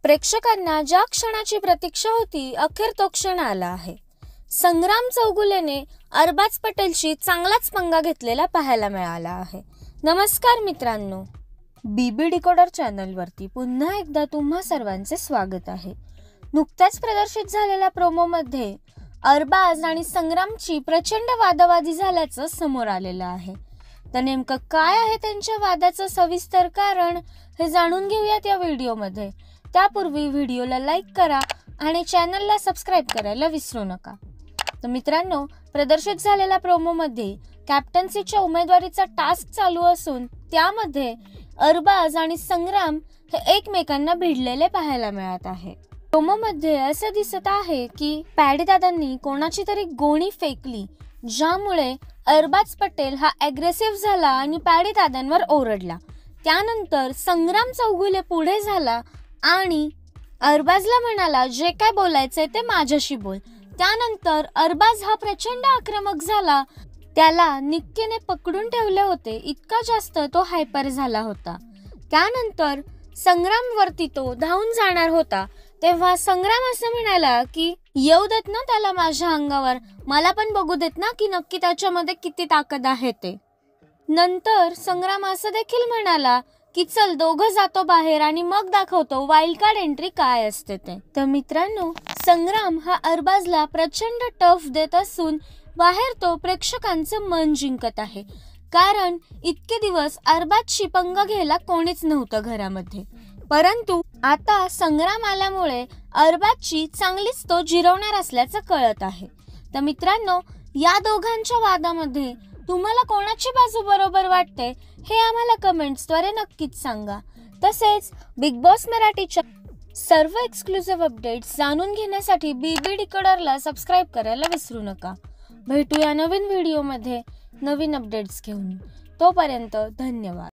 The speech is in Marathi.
प्रेक्षकांना ज्या क्षणाची प्रतीक्षा होती अखेर तो क्षण आला आहे। संग्राम चौगुलेने अरबाज पटेलशी चांगलाच पंगा घेतलेला पाहायला मिळाला आहे। नमस्कार मित्रांनो, बीबी डिकोडर चॅनलवरती पुन्हा एकदा तुम्हा सर्वांचे स्वागत आहे। नुकत्याच प्रदर्शित झालेल्या प्रोमोमध्ये अरबाज आणि संग्रामची प्रचंड वादावादी झाल्याचं समोर आलेलं आहे। तर नेमकं काय आहे त्यांच्या वादाचं सविस्तर कारण हे जाणून घेऊयात या व्हिडिओमध्ये। त्यापूर्वी व्हिडिओला लाईक करा आणि चॅनलला सबस्क्राइब करायला विसरू नका। तर मित्रांनो, प्रदर्शित झालेल्या प्रोमोमध्ये कॅप्टन्सीच्या उमेदवारीचा टास्क चालू असून त्यामध्ये अरबाज आणि संग्राम हे एकमेकांना भिडलेले पाहायला मिळत आहे। प्रोमोमध्ये असे दिसत आहे की पॅडी दादांनी कोणाची तरी गोणी फेकली, ज्यामुळे अरबाज पटेल हा अग्रेसिव्ह झाला आणि पॅडी दादांवर ओरडला। त्यानंतर संग्राम चौगुले पुढे झाला आणि अरबाजला म्हणाला, जे काय बोलायचंय ते माझ्याशी बोल। त्यानंतर अरबाज हा प्रचंड आक्रमक झाला, त्याला निक्कीने पकडून ठेवले होते, इतका जास्त तो हायपर झाला होता। त्यानंतर संग्राम वरती तो धावून जाणार होता, तेव्हा संग्राम असं म्हणाला की येऊ देत ना त्याला माझ्या अंगावर, मला पण बघू देत ना की नक्की त्याच्यामध्ये किती ताकद आहे ते। नंतर संग्राम असं देखील म्हणाला की चल दोघं जातो बाहेर आणि मग दाखवतो वाईल्ड कार्ड एंट्री काय असते ते। तर मित्रांनो, संग्राम हा अरबाजला प्रचंड टफ देत असून बाहेर तो प्रेक्षकांचं मन जिंकत आहे, कारण इतके दिवस अरबाजशी पंगा घ्यायला कोणीच नव्हतं घरामध्ये। परंतु आता संग्राम आल्यामुळे अरबाजची चांगलीच तो जिरवणार असल्याचं कळत आहे। तर मित्रांनो, या दोघांच्या वादामध्ये तुम्हाला कोणाची बाजू बरोबर वाटते हे आम्हाला कमेंट्सद्वारे नक्कीच सांगा। तसेच बिग बॉस मराठीच्या सर्व एक्सक्लुझिव्ह अपडेट्स जाणून घेण्यासाठी बीबी डिकोडरला सबस्क्राइब करायला विसरू नका। भेटूया नवीन व्हिडिओमध्ये नवीन अपडेट्स घेऊन। तोपर्यंत धन्यवाद।